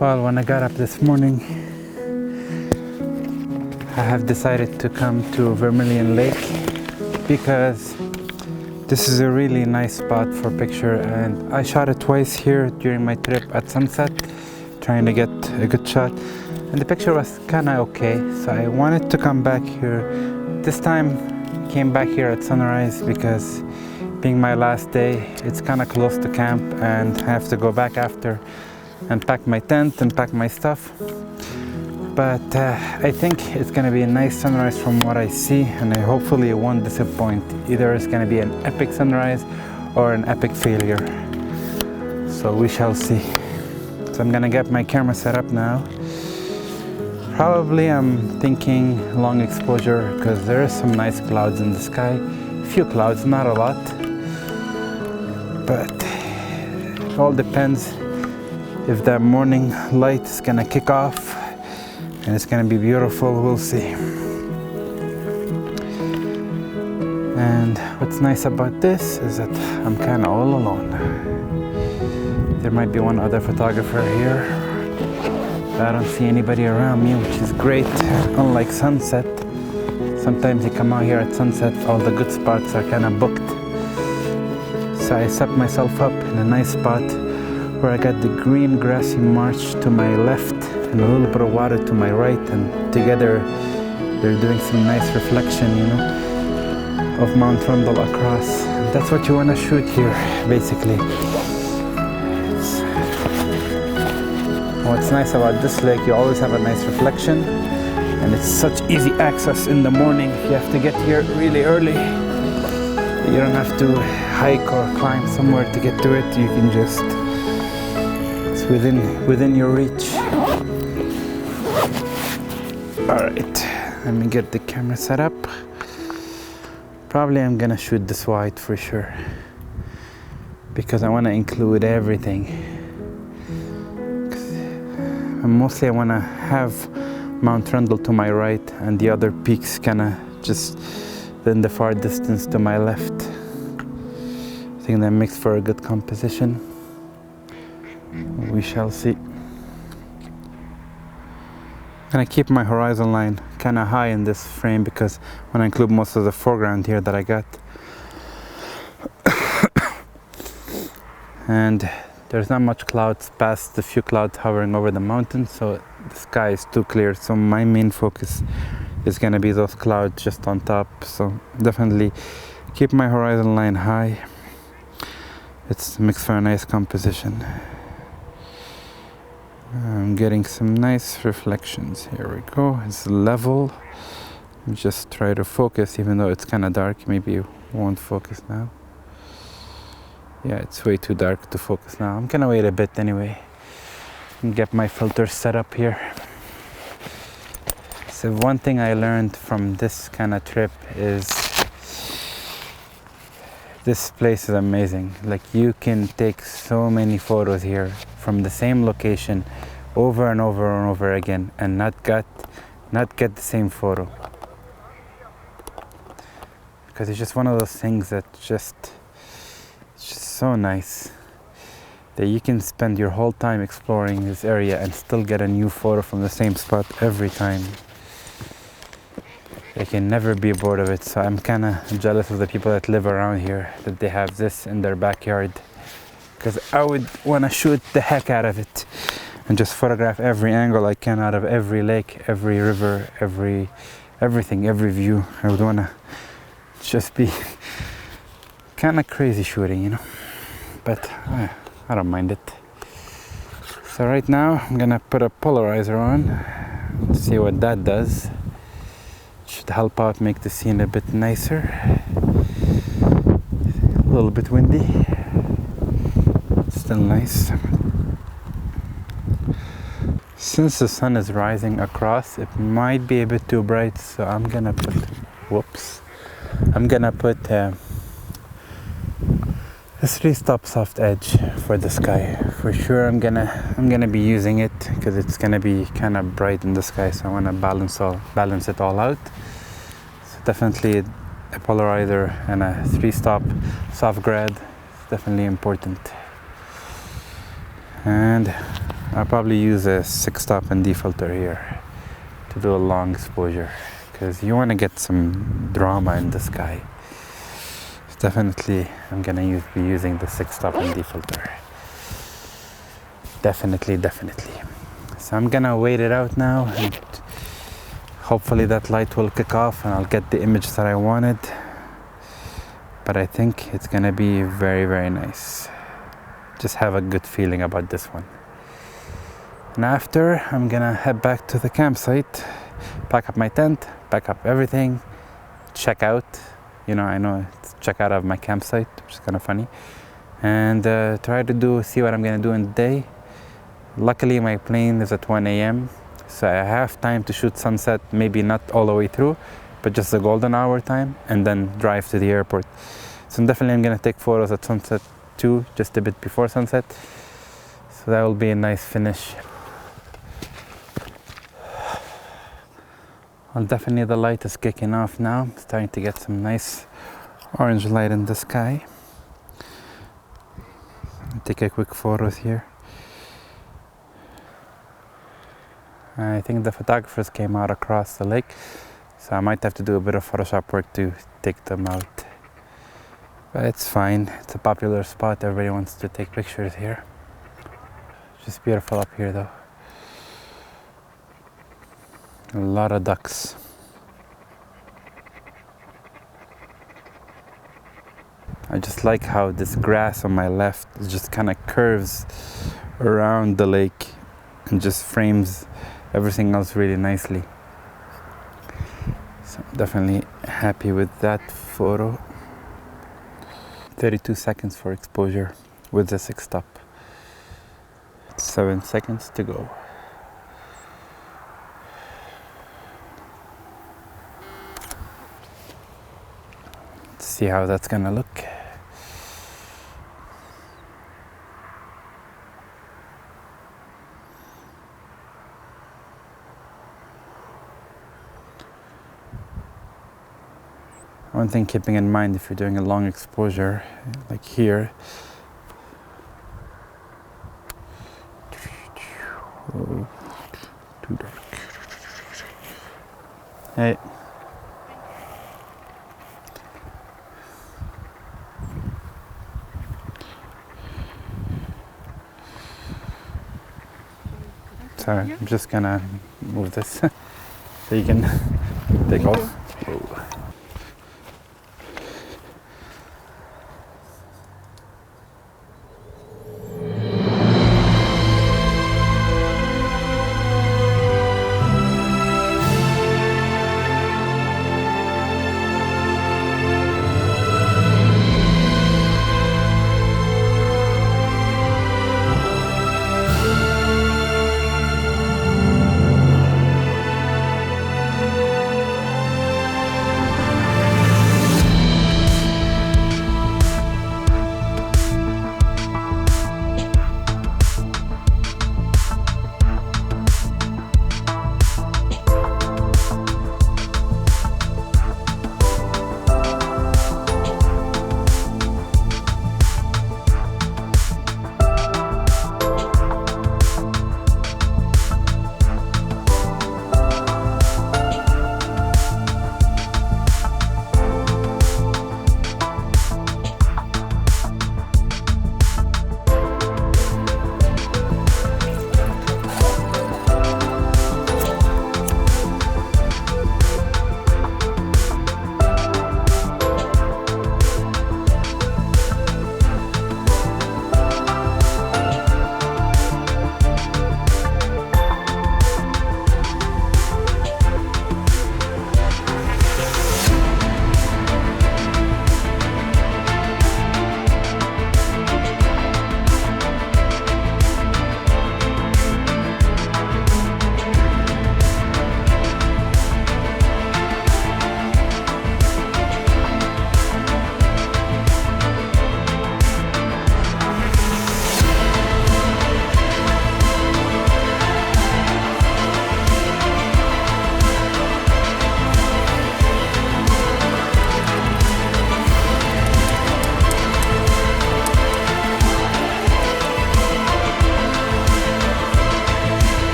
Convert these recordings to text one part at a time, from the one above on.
Well, when I got up this morning, I have decided to come to Vermillion Lake because this is a really nice spot for picture, and I shot it twice here during my trip at sunset, trying to get a good shot, and the picture was kind of okay, so I wanted to come back here. This time I came back here at sunrise because being my last day, it's kind of close to camp and I have to go back after and pack my tent and pack my stuff. But I think it's going to be a nice sunrise from what I see, and I hopefully won't disappoint. Either it's going to be an epic sunrise or an epic failure. So we shall see. So I'm going to get my camera set up now. Probably I'm thinking long exposure because there is some nice clouds in the sky. Few clouds, not a lot. But it all depends if that morning light is going to kick off. And it's going to be beautiful, we'll see. And what's nice about this is that I'm kind of all alone. There might be one other photographer here, but I don't see anybody around me, which is great. Unlike sunset, sometimes you come out here at sunset, all the good spots are kind of booked. So I set myself up in a nice spot where I got the green grassy marsh to my left and a little bit of water to my right, and together they're doing some nice reflection, you know, of Mount Rundle across. That's what you want to shoot here, basically. What's nice about this lake, you always have a nice reflection, and it's such easy access in the morning. If you have to get here really early, you don't have to hike or climb somewhere to get to it. You can just, it's within your reach. Alright, let me get the camera set up. Probably I'm gonna shoot this wide for sure, because I want to include everything. And mostly I want to have Mount Rundle to my right and the other peaks kind of just in the far distance to my left. I think that makes for a good composition. We shall see. And I keep my horizon line kind of high in this frame because when I include most of the foreground here that I got. And there's not much clouds past the few clouds hovering over the mountains, so the sky is too clear. So my main focus is going to be those clouds just on top. So definitely keep my horizon line high. It's makes for a nice composition. I'm getting some nice reflections. Here we go. It's level. Just try to focus, even though it's kind of dark. Maybe you won't focus now. Yeah, it's way too dark to focus now. I'm gonna wait a bit anyway and get my filters set up here. So one thing I learned from this kind of trip is this place is amazing. Like, you can take so many photos here from the same location over and over and over again and not get the same photo, because it's just one of those things that it's just so nice that you can spend your whole time exploring this area and still get a new photo from the same spot every time. I can never be bored of it. So I'm kind of jealous of the people that live around here, that they have this in their backyard, because I would want to shoot the heck out of it and just photograph every angle I can out of every lake, every river, everything, every view. I would want to just be kind of crazy shooting, you know, but I don't mind it. So right now I'm gonna put a polarizer on, see what that does. Should help out make the scene a bit nicer. A little bit windy, still nice. Since the sun is rising across, it might be a bit too bright, so I'm gonna put a 3-stop soft edge for the sky. For sure I'm gonna be using it because it's gonna be kind of bright in the sky, so I want to balance it all out. So definitely a polarizer and a 3-stop soft grad is definitely important. And I'll probably use a 6-stop and defilter here to do a long exposure, because you want to get some drama in the sky. Definitely I'm gonna be using the 6-stop and defilter. Definitely. So I'm gonna wait it out now, and hopefully that light will kick off and I'll get the image that I wanted. But I think it's gonna be very, very nice. Just have a good feeling about this one. And after, I'm gonna head back to the campsite, pack up my tent, pack up everything, check out. I know it's check out of my campsite, which is kind of funny. And try to see what I'm gonna do in the day. Luckily, my plane is at 1 a.m. So I have time to shoot sunset, maybe not all the way through, but just the golden hour time, and then drive to the airport. So definitely I'm gonna take photos at sunset too, just a bit before sunset. So that will be a nice finish. Well, definitely the light is kicking off now. Starting to get some nice orange light in the sky. Take a quick photos here. I think the photographers came out across the lake, so I might have to do a bit of Photoshop work to take them out. But it's fine. It's a popular spot. Everybody wants to take pictures here. Just beautiful up here though. A lot of ducks. I just like how this grass on my left just kind of curves around the lake and just frames everything else really nicely. So I'm definitely happy with that photo. 32 seconds for exposure with the 6-stop. 7 seconds to go. Let's see how that's gonna look. One thing keeping in mind if you're doing a long exposure, like here, oh, too dark. Hey. Sorry, I'm just gonna move this so you can take off. Whoa.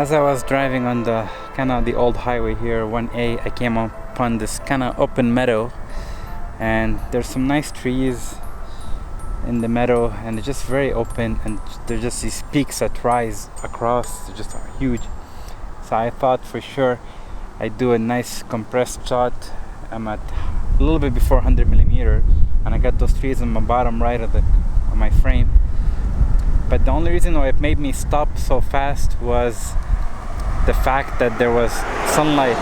As I was driving on the kind of the old highway here, 1A, I came upon this kind of open meadow, and there's some nice trees in the meadow, and it's just very open, and there's just these peaks that rise across. They're just huge. So I thought for sure I'd do a nice compressed shot. I'm at a little bit before 100mm, and I got those trees on my bottom right of my frame. But the only reason why it made me stop so fast was the fact that there was sunlight,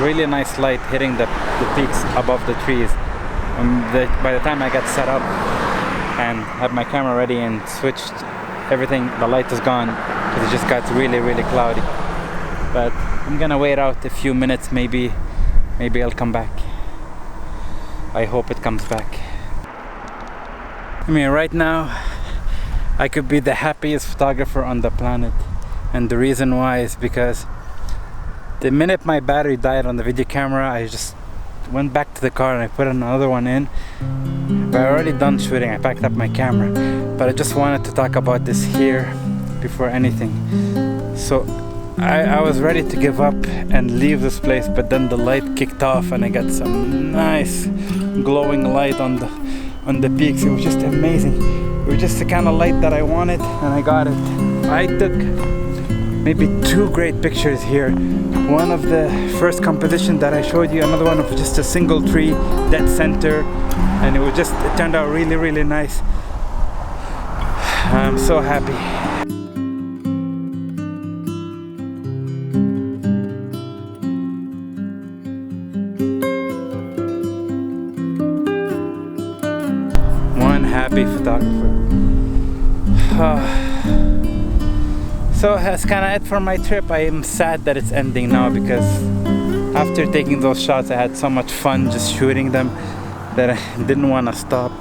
really nice light hitting the peaks above the trees. By the time I got set up and had my camera ready and switched everything, the light was gone because it just got really, really cloudy. But I'm gonna wait out a few minutes, maybe I'll come back. I hope it comes back. I mean, right now I could be the happiest photographer on the planet, and the reason why is because the minute my battery died on the video camera, I just went back to the car and I put another one in. But I already done shooting, I packed up my camera, but I just wanted to talk about this here before anything. So I was ready to give up and leave this place, but then the light kicked off and I got some nice glowing light on the peaks. It was just amazing. It was just the kind of light that I wanted, and I got it. I took maybe 2 great pictures here. One of the first composition that I showed you, another one of just a single tree, dead center, and it turned out really, really nice. I'm so happy. One happy photographer. So that's kind of it for my trip. I am sad that it's ending now, because after taking those shots I had so much fun just shooting them that I didn't want to stop.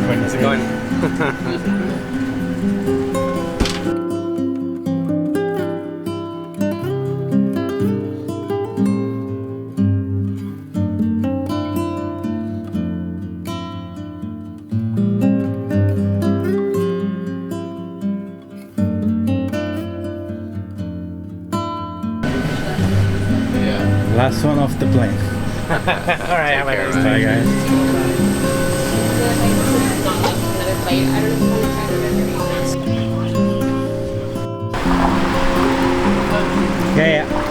How's it going? Last one off the plane. Alright, have a nice Bye day. guys. Yeah, yeah.